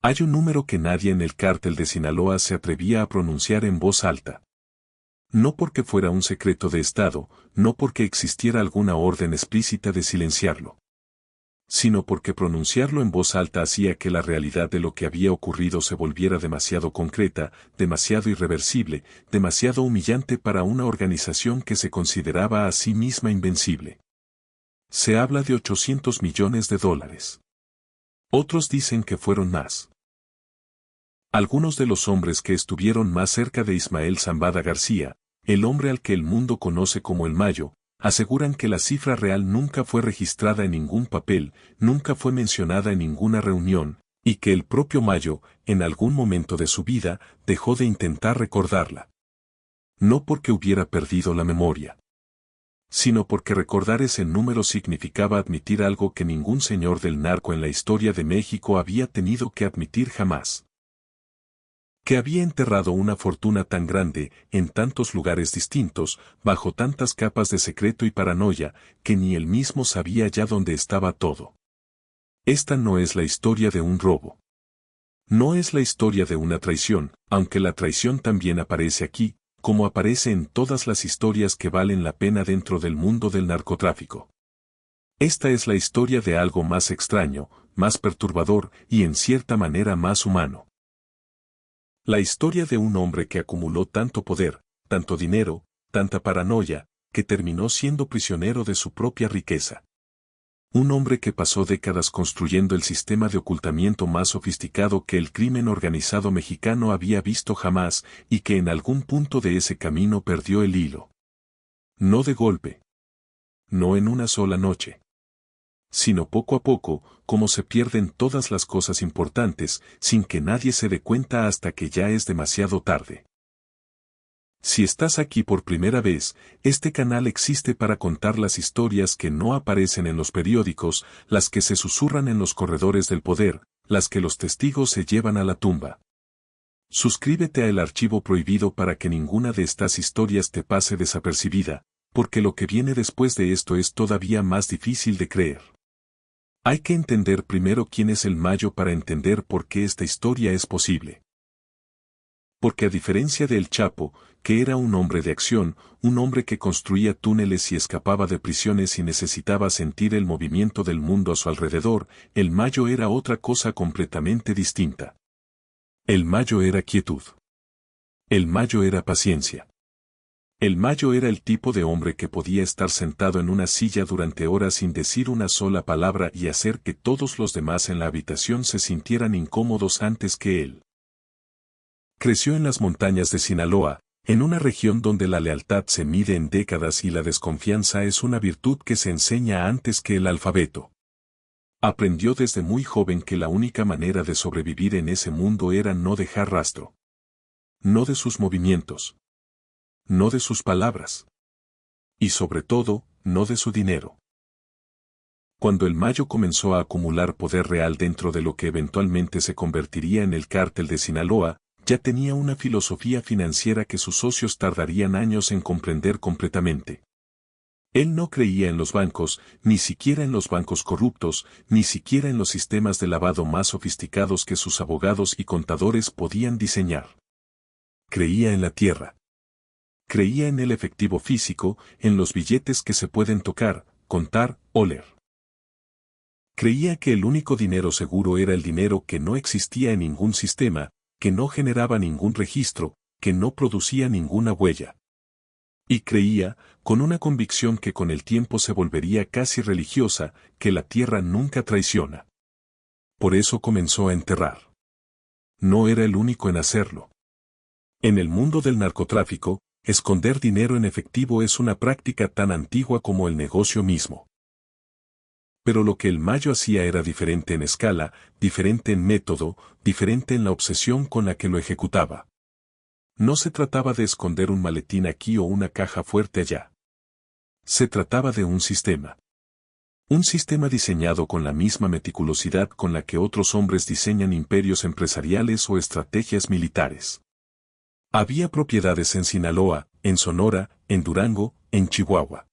Hay un número que nadie en el cártel de Sinaloa se atrevía a pronunciar en voz alta. No porque fuera un secreto de Estado, no porque existiera alguna orden explícita de silenciarlo, sino porque pronunciarlo en voz alta hacía que la realidad de lo que había ocurrido se volviera demasiado concreta, demasiado irreversible, demasiado humillante para una organización que se consideraba a sí misma invencible. Se habla de $800 millones. Otros dicen que fueron más. Algunos de los hombres que estuvieron más cerca de Ismael Zambada García, el hombre al que el mundo conoce como el Mayo, aseguran que la cifra real nunca fue registrada en ningún papel, nunca fue mencionada en ninguna reunión, y que el propio Mayo, en algún momento de su vida, dejó de intentar recordarla. No porque hubiera perdido la memoria, sino porque recordar ese número significaba admitir algo que ningún señor del narco en la historia de México había tenido que admitir jamás. Que había enterrado una fortuna tan grande, en tantos lugares distintos, bajo tantas capas de secreto y paranoia, que ni él mismo sabía ya dónde estaba todo. Esta no es la historia de un robo. No es la historia de una traición, aunque la traición también aparece aquí, como aparece en todas las historias que valen la pena dentro del mundo del narcotráfico. Esta es la historia de algo más extraño, más perturbador y en cierta manera más humano. La historia de un hombre que acumuló tanto poder, tanto dinero, tanta paranoia, que terminó siendo prisionero de su propia riqueza. Un hombre que pasó décadas construyendo el sistema de ocultamiento más sofisticado que el crimen organizado mexicano había visto jamás y que en algún punto de ese camino perdió el hilo. No de golpe. No en una sola noche. Sino poco a poco, como se pierden todas las cosas importantes, sin que nadie se dé cuenta hasta que ya es demasiado tarde. Si estás aquí por primera vez, este canal existe para contar las historias que no aparecen en los periódicos, las que se susurran en los corredores del poder, las que los testigos se llevan a la tumba. Suscríbete a El Archivo Prohibido para que ninguna de estas historias te pase desapercibida, porque lo que viene después de esto es todavía más difícil de creer. Hay que entender primero quién es el Mayo para entender por qué esta historia es posible. Porque a diferencia de El Chapo, que era un hombre de acción, un hombre que construía túneles y escapaba de prisiones y necesitaba sentir el movimiento del mundo a su alrededor, el Mayo era otra cosa completamente distinta. El Mayo era quietud. El Mayo era paciencia. El Mayo era el tipo de hombre que podía estar sentado en una silla durante horas sin decir una sola palabra y hacer que todos los demás en la habitación se sintieran incómodos antes que él. Creció en las montañas de Sinaloa, en una región donde la lealtad se mide en décadas y la desconfianza es una virtud que se enseña antes que el alfabeto. Aprendió desde muy joven que la única manera de sobrevivir en ese mundo era no dejar rastro. No de sus movimientos. No de sus palabras. Y sobre todo, no de su dinero. Cuando el Mayo comenzó a acumular poder real dentro de lo que eventualmente se convertiría en el cártel de Sinaloa, ya tenía una filosofía financiera que sus socios tardarían años en comprender completamente. Él no creía en los bancos, ni siquiera en los bancos corruptos, ni siquiera en los sistemas de lavado más sofisticados que sus abogados y contadores podían diseñar. Creía en la tierra. Creía en el efectivo físico, en los billetes que se pueden tocar, contar, oler. Creía que el único dinero seguro era el dinero que no existía en ningún sistema, que no generaba ningún registro, que no producía ninguna huella. Y creía, con una convicción que con el tiempo se volvería casi religiosa, que la tierra nunca traiciona. Por eso comenzó a enterrar. No era el único en hacerlo. En el mundo del narcotráfico, esconder dinero en efectivo es una práctica tan antigua como el negocio mismo. Pero lo que el Mayo hacía era diferente en escala, diferente en método, diferente en la obsesión con la que lo ejecutaba. No se trataba de esconder un maletín aquí o una caja fuerte allá. Se trataba de un sistema. Un sistema diseñado con la misma meticulosidad con la que otros hombres diseñan imperios empresariales o estrategias militares. Había propiedades en Sinaloa, en Sonora, en Durango, en Chihuahua.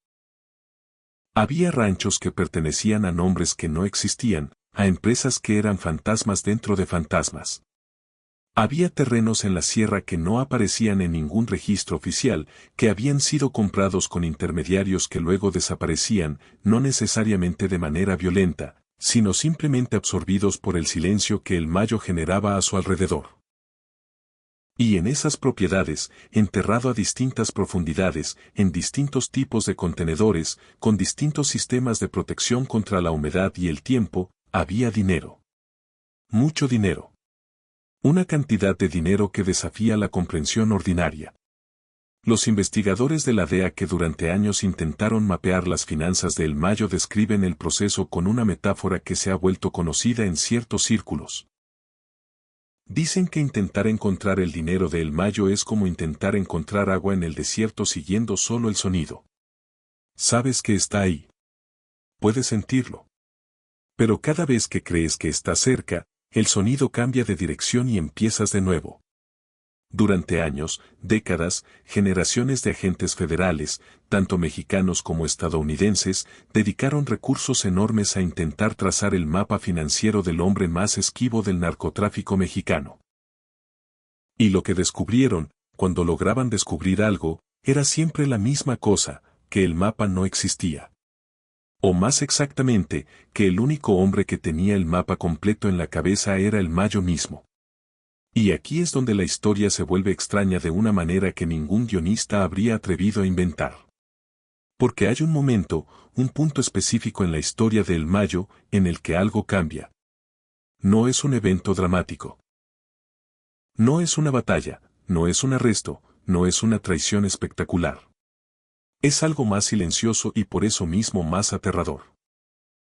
Había ranchos que pertenecían a nombres que no existían, a empresas que eran fantasmas dentro de fantasmas. Había terrenos en la sierra que no aparecían en ningún registro oficial, que habían sido comprados con intermediarios que luego desaparecían, no necesariamente de manera violenta, sino simplemente absorbidos por el silencio que el Mayo generaba a su alrededor. Y en esas propiedades, enterrado a distintas profundidades, en distintos tipos de contenedores, con distintos sistemas de protección contra la humedad y el tiempo, había dinero. Mucho dinero. Una cantidad de dinero que desafía la comprensión ordinaria. Los investigadores de la DEA que durante años intentaron mapear las finanzas de El Mayo describen el proceso con una metáfora que se ha vuelto conocida en ciertos círculos. Dicen que intentar encontrar el dinero de El Mayo es como intentar encontrar agua en el desierto siguiendo solo el sonido. Sabes que está ahí. Puedes sentirlo. Pero cada vez que crees que está cerca, el sonido cambia de dirección y empiezas de nuevo. Durante años, décadas, generaciones de agentes federales, tanto mexicanos como estadounidenses, dedicaron recursos enormes a intentar trazar el mapa financiero del hombre más esquivo del narcotráfico mexicano. Y lo que descubrieron, cuando lograban descubrir algo, era siempre la misma cosa, que el mapa no existía. O más exactamente, que el único hombre que tenía el mapa completo en la cabeza era el Mayo mismo. Y aquí es donde la historia se vuelve extraña de una manera que ningún guionista habría atrevido a inventar. Porque hay un momento, un punto específico en la historia de El Mayo, en el que algo cambia. No es un evento dramático. No es una batalla, no es un arresto, no es una traición espectacular. Es algo más silencioso y por eso mismo más aterrador.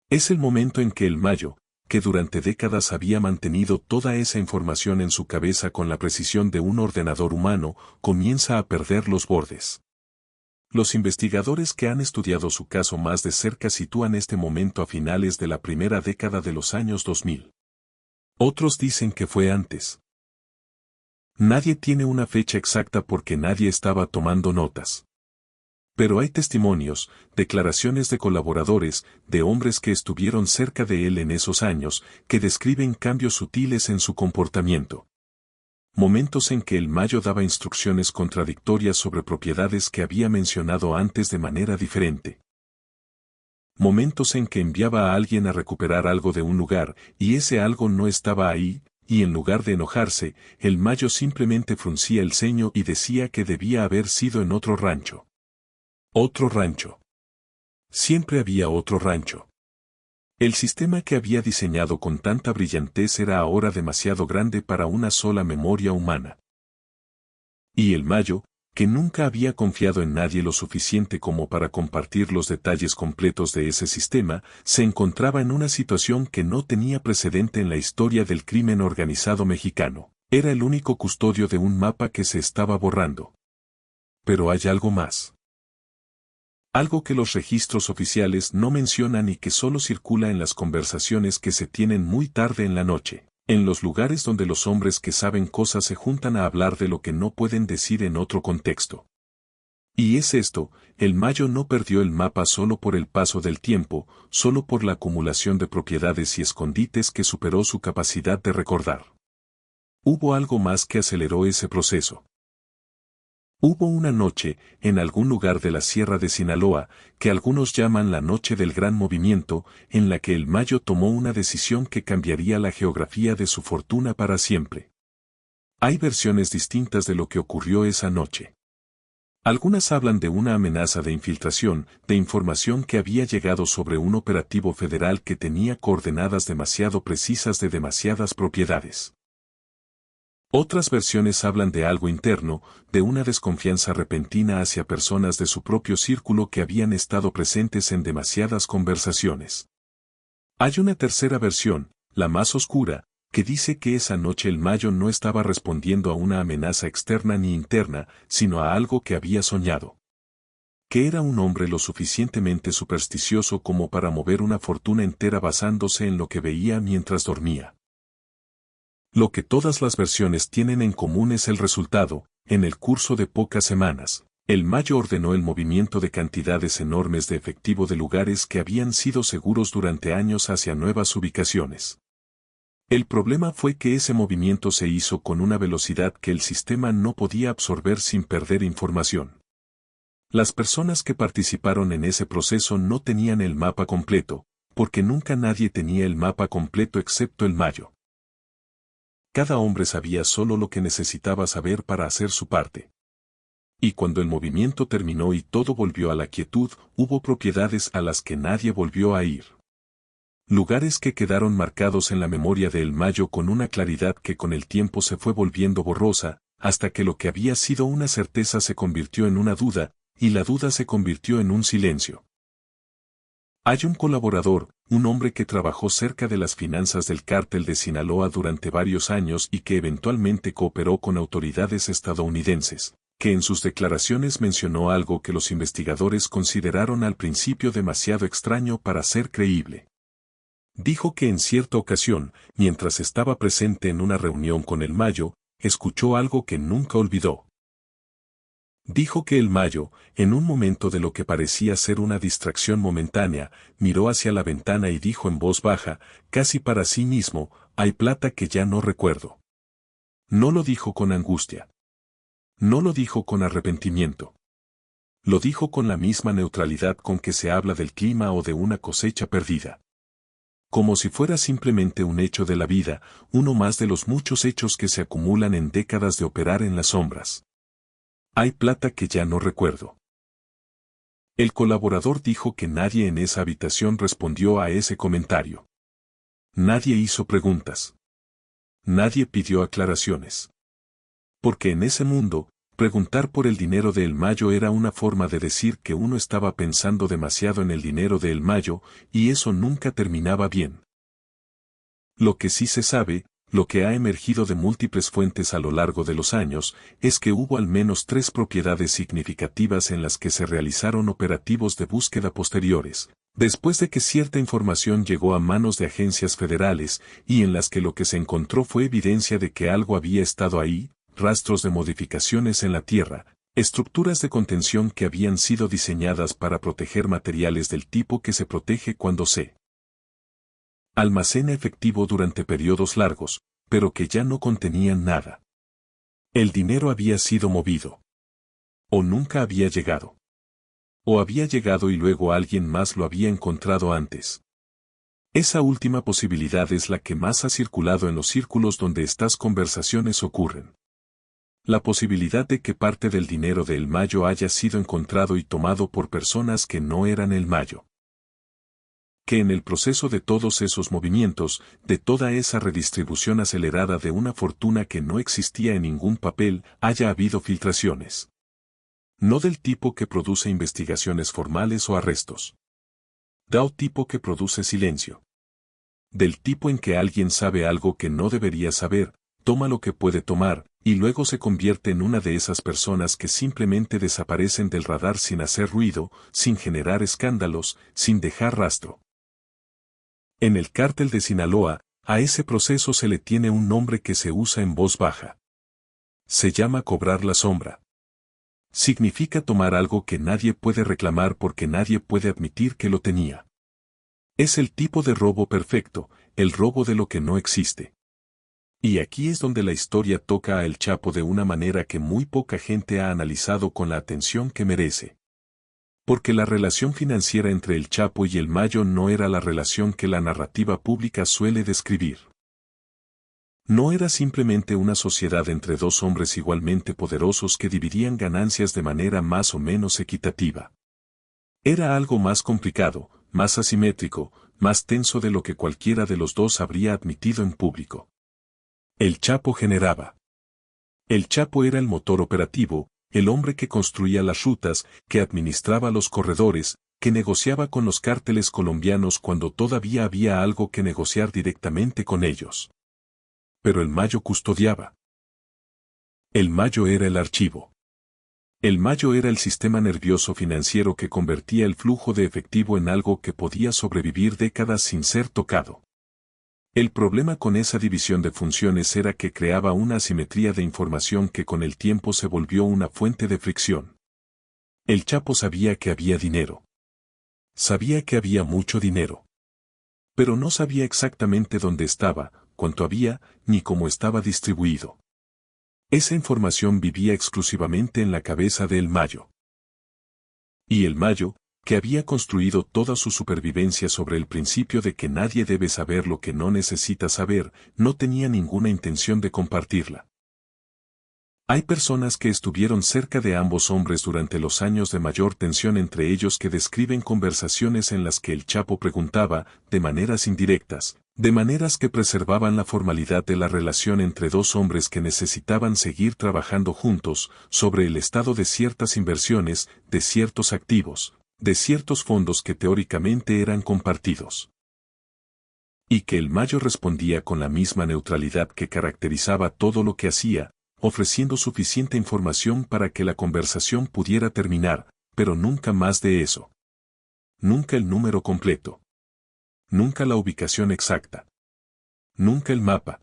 Es el momento en que El Mayo, que durante décadas había mantenido toda esa información en su cabeza con la precisión de un ordenador humano, comienza a perder los bordes. Los investigadores que han estudiado su caso más de cerca sitúan este momento a finales de la primera década de los años 2000. Otros dicen que fue antes. Nadie tiene una fecha exacta porque nadie estaba tomando notas. Pero hay testimonios, declaraciones de colaboradores, de hombres que estuvieron cerca de él en esos años, que describen cambios sutiles en su comportamiento. Momentos en que el Mayo daba instrucciones contradictorias sobre propiedades que había mencionado antes de manera diferente. Momentos en que enviaba a alguien a recuperar algo de un lugar, y ese algo no estaba ahí, y en lugar de enojarse, el Mayo simplemente fruncía el ceño y decía que debía haber sido en otro rancho. Otro rancho. Siempre había otro rancho. El sistema que había diseñado con tanta brillantez era ahora demasiado grande para una sola memoria humana. Y el Mayo, que nunca había confiado en nadie lo suficiente como para compartir los detalles completos de ese sistema, se encontraba en una situación que no tenía precedente en la historia del crimen organizado mexicano. Era el único custodio de un mapa que se estaba borrando. Pero hay algo más. Algo que los registros oficiales no mencionan y que solo circula en las conversaciones que se tienen muy tarde en la noche, en los lugares donde los hombres que saben cosas se juntan a hablar de lo que no pueden decir en otro contexto. Y es esto, el Mayo no perdió el mapa solo por el paso del tiempo, solo por la acumulación de propiedades y escondites que superó su capacidad de recordar. Hubo algo más que aceleró ese proceso. Hubo una noche, en algún lugar de la Sierra de Sinaloa, que algunos llaman la Noche del Gran Movimiento, en la que el Mayo tomó una decisión que cambiaría la geografía de su fortuna para siempre. Hay versiones distintas de lo que ocurrió esa noche. Algunas hablan de una amenaza de infiltración, de información que había llegado sobre un operativo federal que tenía coordenadas demasiado precisas de demasiadas propiedades. Otras versiones hablan de algo interno, de una desconfianza repentina hacia personas de su propio círculo que habían estado presentes en demasiadas conversaciones. Hay una tercera versión, la más oscura, que dice que esa noche el Mayo no estaba respondiendo a una amenaza externa ni interna, sino a algo que había soñado. Que era un hombre lo suficientemente supersticioso como para mover una fortuna entera basándose en lo que veía mientras dormía. Lo que todas las versiones tienen en común es el resultado, en el curso de pocas semanas, El Mayo ordenó el movimiento de cantidades enormes de efectivo de lugares que habían sido seguros durante años hacia nuevas ubicaciones. El problema fue que ese movimiento se hizo con una velocidad que el sistema no podía absorber sin perder información. Las personas que participaron en ese proceso no tenían el mapa completo, porque nunca nadie tenía el mapa completo excepto el Mayo. Cada hombre sabía solo lo que necesitaba saber para hacer su parte. Y cuando el movimiento terminó y todo volvió a la quietud, hubo propiedades a las que nadie volvió a ir. Lugares que quedaron marcados en la memoria de El Mayo con una claridad que con el tiempo se fue volviendo borrosa, hasta que lo que había sido una certeza se convirtió en una duda, y la duda se convirtió en un silencio. Hay un colaborador, un hombre que trabajó cerca de las finanzas del cártel de Sinaloa durante varios años y que eventualmente cooperó con autoridades estadounidenses, que en sus declaraciones mencionó algo que los investigadores consideraron al principio demasiado extraño para ser creíble. Dijo que en cierta ocasión, mientras estaba presente en una reunión con El Mayo, escuchó algo que nunca olvidó. Dijo que El Mayo, en un momento de lo que parecía ser una distracción momentánea, miró hacia la ventana y dijo en voz baja, casi para sí mismo, hay plata que ya no recuerdo. No lo dijo con angustia. No lo dijo con arrepentimiento. Lo dijo con la misma neutralidad con que se habla del clima o de una cosecha perdida. Como si fuera simplemente un hecho de la vida, uno más de los muchos hechos que se acumulan en décadas de operar en las sombras. Hay plata que ya no recuerdo. El colaborador dijo que nadie en esa habitación respondió a ese comentario. Nadie hizo preguntas. Nadie pidió aclaraciones. Porque en ese mundo, preguntar por el dinero de El Mayo era una forma de decir que uno estaba pensando demasiado en el dinero de El Mayo, y eso nunca terminaba bien. Lo que sí se sabe, lo que ha emergido de múltiples fuentes a lo largo de los años, es que hubo al menos 3 propiedades significativas en las que se realizaron operativos de búsqueda posteriores, después de que cierta información llegó a manos de agencias federales, y en las que lo que se encontró fue evidencia de que algo había estado ahí, rastros de modificaciones en la tierra, estructuras de contención que habían sido diseñadas para proteger materiales del tipo que se protege cuando se almacena efectivo durante periodos largos, pero que ya no contenían nada. El dinero había sido movido. O nunca había llegado. O había llegado y luego alguien más lo había encontrado antes. Esa última posibilidad es la que más ha circulado en los círculos donde estas conversaciones ocurren. La posibilidad de que parte del dinero de El Mayo haya sido encontrado y tomado por personas que no eran El Mayo. Que en el proceso de todos esos movimientos, de toda esa redistribución acelerada de una fortuna que no existía en ningún papel, haya habido filtraciones. No del tipo que produce investigaciones formales o arrestos. Del tipo que produce silencio. Del tipo en que alguien sabe algo que no debería saber, toma lo que puede tomar, y luego se convierte en una de esas personas que simplemente desaparecen del radar sin hacer ruido, sin generar escándalos, sin dejar rastro. En el cártel de Sinaloa, a ese proceso se le tiene un nombre que se usa en voz baja. Se llama cobrar la sombra. Significa tomar algo que nadie puede reclamar porque nadie puede admitir que lo tenía. Es el tipo de robo perfecto, el robo de lo que no existe. Y aquí es donde la historia toca a El Chapo de una manera que muy poca gente ha analizado con la atención que merece. Porque la relación financiera entre El Chapo y El Mayo no era la relación que la narrativa pública suele describir. No era simplemente una sociedad entre dos hombres igualmente poderosos que dividían ganancias de manera más o menos equitativa. Era algo más complicado, más asimétrico, más tenso de lo que cualquiera de los dos habría admitido en público. El Chapo generaba. El Chapo era el motor operativo, el hombre que construía las rutas, que administraba los corredores, que negociaba con los cárteles colombianos cuando todavía había algo que negociar directamente con ellos. Pero El Mayo custodiaba. El Mayo era el archivo. El Mayo era el sistema nervioso financiero que convertía el flujo de efectivo en algo que podía sobrevivir décadas sin ser tocado. El problema con esa división de funciones era que creaba una asimetría de información que con el tiempo se volvió una fuente de fricción. El Chapo sabía que había dinero. Sabía que había mucho dinero. Pero no sabía exactamente dónde estaba, cuánto había, ni cómo estaba distribuido. Esa información vivía exclusivamente en la cabeza de El Mayo. Y El Mayo, que había construido toda su supervivencia sobre el principio de que nadie debe saber lo que no necesita saber, no tenía ninguna intención de compartirla. Hay personas que estuvieron cerca de ambos hombres durante los años de mayor tensión entre ellos que describen conversaciones en las que el Chapo preguntaba, de maneras indirectas, de maneras que preservaban la formalidad de la relación entre dos hombres que necesitaban seguir trabajando juntos, sobre el estado de ciertas inversiones, de ciertos activos, de ciertos fondos que teóricamente eran compartidos. Y que el Mayo respondía con la misma neutralidad que caracterizaba todo lo que hacía, ofreciendo suficiente información para que la conversación pudiera terminar, pero nunca más de eso. Nunca el número completo. Nunca la ubicación exacta. Nunca el mapa.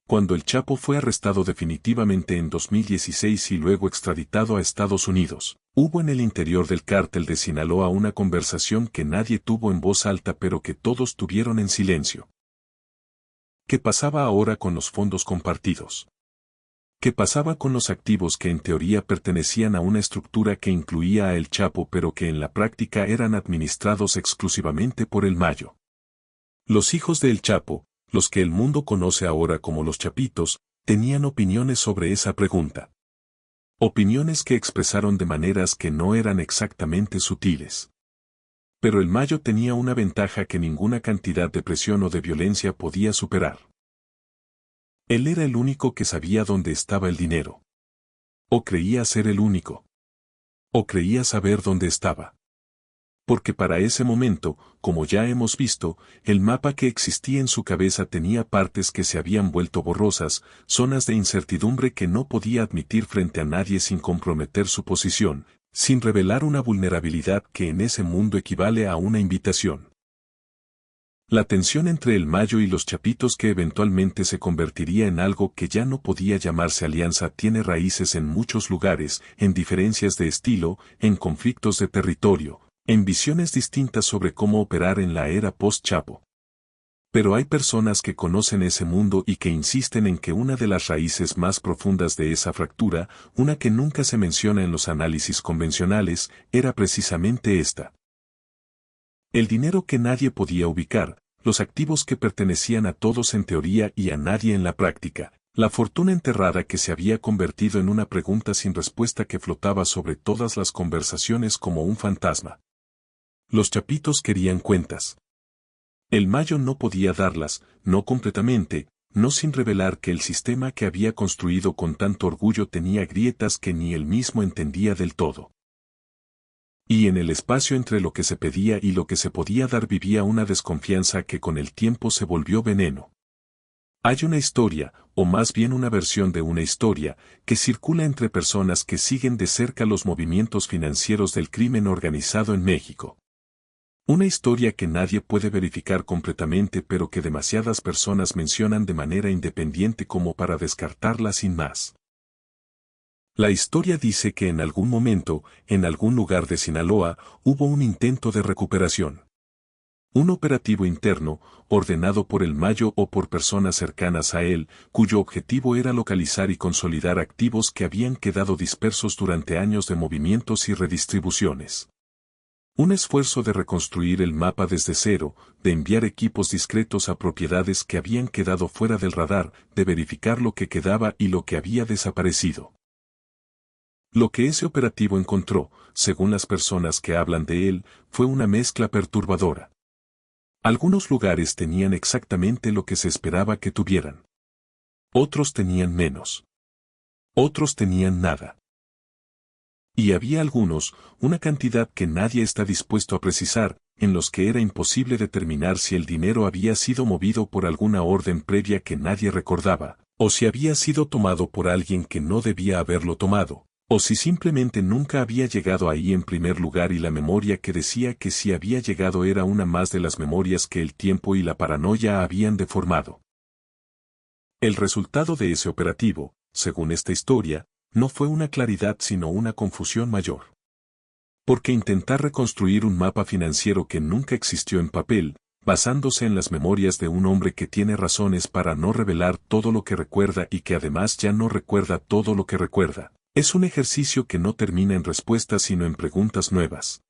Cuando el Chapo fue arrestado definitivamente en 2016 y luego extraditado a Estados Unidos, hubo en el interior del cártel de Sinaloa una conversación que nadie tuvo en voz alta pero que todos tuvieron en silencio. ¿Qué pasaba ahora con los fondos compartidos? ¿Qué pasaba con los activos que en teoría pertenecían a una estructura que incluía a El Chapo pero que en la práctica eran administrados exclusivamente por El Mayo? Los hijos de El Chapo, los que el mundo conoce ahora como los Chapitos, tenían opiniones sobre esa pregunta. Opiniones que expresaron de maneras que no eran exactamente sutiles. Pero El Mayo tenía una ventaja que ninguna cantidad de presión o de violencia podía superar. Él era el único que sabía dónde estaba el dinero. O creía ser el único. O creía saber dónde estaba. Porque para ese momento, como ya hemos visto, el mapa que existía en su cabeza tenía partes que se habían vuelto borrosas, zonas de incertidumbre que no podía admitir frente a nadie sin comprometer su posición, sin revelar una vulnerabilidad que en ese mundo equivale a una invitación. La tensión entre El Mayo y los Chapitos que eventualmente se convertiría en algo que ya no podía llamarse alianza tiene raíces en muchos lugares, en diferencias de estilo, en conflictos de territorio, en visiones distintas sobre cómo operar en la era post-Chapo. Pero hay personas que conocen ese mundo y que insisten en que una de las raíces más profundas de esa fractura, una que nunca se menciona en los análisis convencionales, era precisamente esta. El dinero que nadie podía ubicar, los activos que pertenecían a todos en teoría y a nadie en la práctica, la fortuna enterrada que se había convertido en una pregunta sin respuesta que flotaba sobre todas las conversaciones como un fantasma. Los Chapitos querían cuentas. El Mayo no podía darlas, no completamente, no sin revelar que el sistema que había construido con tanto orgullo tenía grietas que ni él mismo entendía del todo. Y en el espacio entre lo que se pedía y lo que se podía dar vivía una desconfianza que con el tiempo se volvió veneno. Hay una historia, o más bien una versión de una historia, que circula entre personas que siguen de cerca los movimientos financieros del crimen organizado en México. Una historia que nadie puede verificar completamente pero que demasiadas personas mencionan de manera independiente como para descartarla sin más. La historia dice que en algún momento, en algún lugar de Sinaloa, hubo un intento de recuperación. Un operativo interno, ordenado por El Mayo o por personas cercanas a él, cuyo objetivo era localizar y consolidar activos que habían quedado dispersos durante años de movimientos y redistribuciones. Un esfuerzo de reconstruir el mapa desde cero, de enviar equipos discretos a propiedades que habían quedado fuera del radar, de verificar lo que quedaba y lo que había desaparecido. Lo que ese operativo encontró, según las personas que hablan de él, fue una mezcla perturbadora. Algunos lugares tenían exactamente lo que se esperaba que tuvieran. Otros tenían menos. Otros tenían nada. Y había algunos, una cantidad que nadie está dispuesto a precisar, en los que era imposible determinar si el dinero había sido movido por alguna orden previa que nadie recordaba, o si había sido tomado por alguien que no debía haberlo tomado, o si simplemente nunca había llegado ahí en primer lugar y la memoria que decía que si había llegado era una más de las memorias que el tiempo y la paranoia habían deformado. El resultado de ese operativo, según esta historia, no fue una claridad sino una confusión mayor. Porque intentar reconstruir un mapa financiero que nunca existió en papel, basándose en las memorias de un hombre que tiene razones para no revelar todo lo que recuerda y que además ya no recuerda todo lo que recuerda, es un ejercicio que no termina en respuestas sino en preguntas nuevas.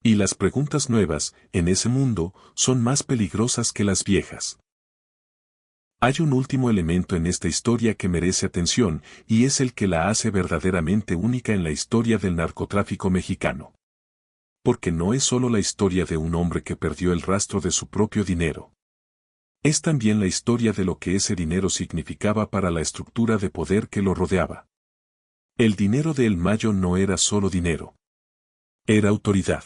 Y las preguntas nuevas, en ese mundo, son más peligrosas que las viejas. Hay un último elemento en esta historia que merece atención, y es el que la hace verdaderamente única en la historia del narcotráfico mexicano. Porque no es solo la historia de un hombre que perdió el rastro de su propio dinero. Es también la historia de lo que ese dinero significaba para la estructura de poder que lo rodeaba. El dinero de El Mayo no era solo dinero. Era autoridad.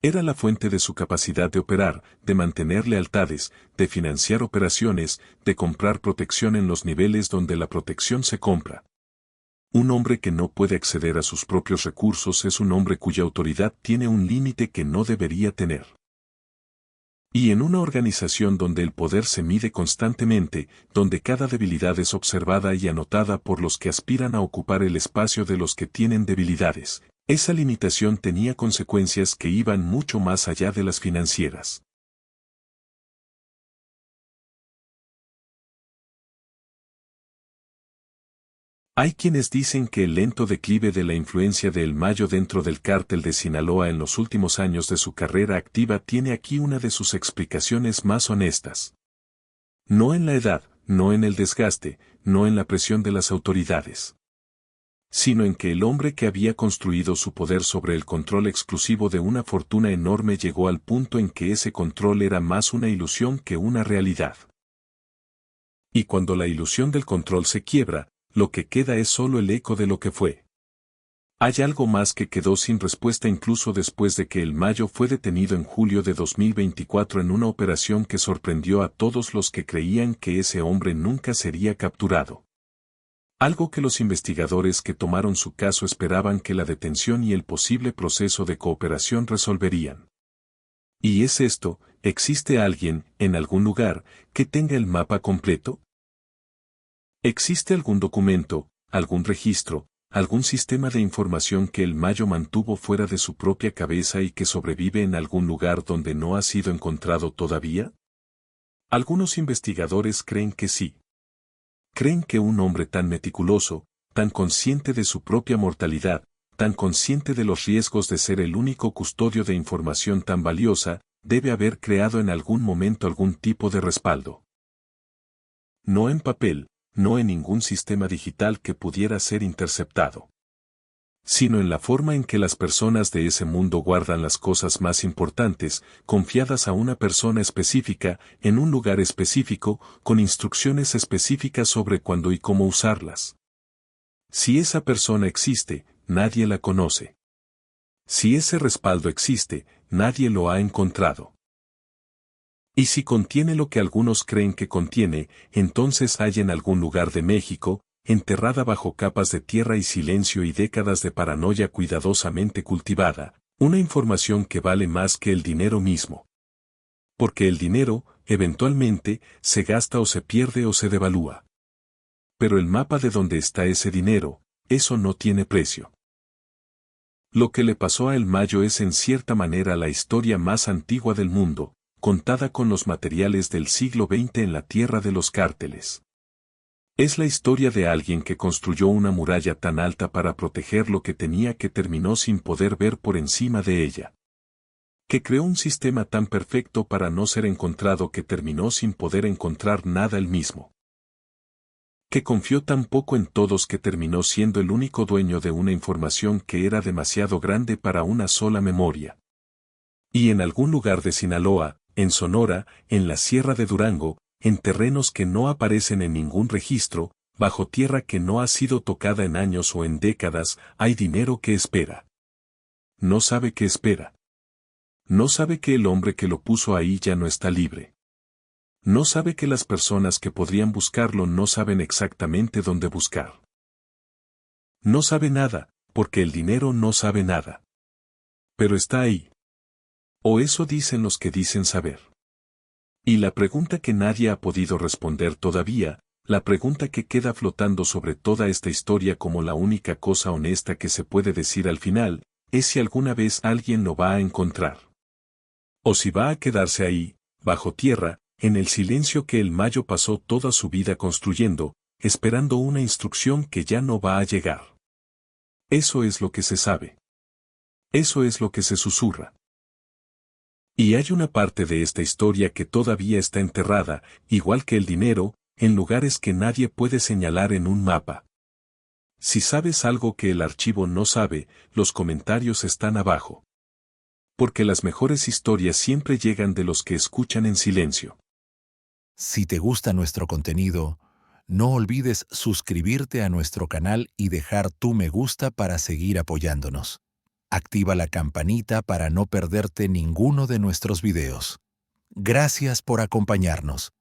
Era la fuente de su capacidad de operar, de mantener lealtades, de financiar operaciones, de comprar protección en los niveles donde la protección se compra. Un hombre que no puede acceder a sus propios recursos es un hombre cuya autoridad tiene un límite que no debería tener. Y en una organización donde el poder se mide constantemente, donde cada debilidad es observada y anotada por los que aspiran a ocupar el espacio de los que tienen debilidades, esa limitación tenía consecuencias que iban mucho más allá de las financieras. Hay quienes dicen que el lento declive de la influencia de El Mayo dentro del cártel de Sinaloa en los últimos años de su carrera activa tiene aquí una de sus explicaciones más honestas. No en la edad, no en el desgaste, no en la presión de las autoridades, sino en que el hombre que había construido su poder sobre el control exclusivo de una fortuna enorme llegó al punto en que ese control era más una ilusión que una realidad. Y cuando la ilusión del control se quiebra, lo que queda es solo el eco de lo que fue. Hay algo más que quedó sin respuesta incluso después de que El Mayo fue detenido en julio de 2024 en una operación que sorprendió a todos los que creían que ese hombre nunca sería capturado. Algo que los investigadores que tomaron su caso esperaban que la detención y el posible proceso de cooperación resolverían. ¿Y es esto? ¿Existe alguien, en algún lugar, que tenga el mapa completo? ¿Existe algún documento, algún registro, algún sistema de información que El Mayo mantuvo fuera de su propia cabeza y que sobrevive en algún lugar donde no ha sido encontrado todavía? Algunos investigadores creen que sí. Creen que un hombre tan meticuloso, tan consciente de su propia mortalidad, tan consciente de los riesgos de ser el único custodio de información tan valiosa, debe haber creado en algún momento algún tipo de respaldo. No en papel, no en ningún sistema digital que pudiera ser interceptado, sino en la forma en que las personas de ese mundo guardan las cosas más importantes, confiadas a una persona específica, en un lugar específico, con instrucciones específicas sobre cuándo y cómo usarlas. Si esa persona existe, nadie la conoce. Si ese respaldo existe, nadie lo ha encontrado. Y si contiene lo que algunos creen que contiene, entonces hay en algún lugar de México, enterrada bajo capas de tierra y silencio y décadas de paranoia cuidadosamente cultivada, una información que vale más que el dinero mismo. Porque el dinero, eventualmente, se gasta o se pierde o se devalúa. Pero el mapa de dónde está ese dinero, eso no tiene precio. Lo que le pasó a El Mayo es en cierta manera la historia más antigua del mundo, contada con los materiales del siglo XX en la tierra de los cárteles. Es la historia de alguien que construyó una muralla tan alta para proteger lo que tenía que terminó sin poder ver por encima de ella. Que creó un sistema tan perfecto para no ser encontrado que terminó sin poder encontrar nada él mismo. Que confió tan poco en todos que terminó siendo el único dueño de una información que era demasiado grande para una sola memoria. Y en algún lugar de Sinaloa, en Sonora, en la Sierra de Durango, en terrenos que no aparecen en ningún registro, bajo tierra que no ha sido tocada en años o en décadas, hay dinero que espera. No sabe qué espera. No sabe que el hombre que lo puso ahí ya no está libre. No sabe que las personas que podrían buscarlo no saben exactamente dónde buscar. No sabe nada, porque el dinero no sabe nada. Pero está ahí. O eso dicen los que dicen saber. Y la pregunta que nadie ha podido responder todavía, La pregunta que queda flotando sobre toda esta historia como la única cosa honesta que se puede decir al final, es si alguna vez alguien lo va a encontrar. O si va a quedarse ahí, bajo tierra, en el silencio que el Mayo pasó toda su vida construyendo, esperando una instrucción que ya no va a llegar. Eso es lo que se sabe. Eso es lo que se susurra. Y hay una parte de esta historia que todavía está enterrada, igual que el dinero, en lugares que nadie puede señalar en un mapa. Si sabes algo que el archivo no sabe, los comentarios están abajo. Porque las mejores historias siempre llegan de los que escuchan en silencio. Si te gusta nuestro contenido, no olvides suscribirte a nuestro canal y dejar tu me gusta para seguir apoyándonos. Activa la campanita para no perderte ninguno de nuestros videos. Gracias por acompañarnos.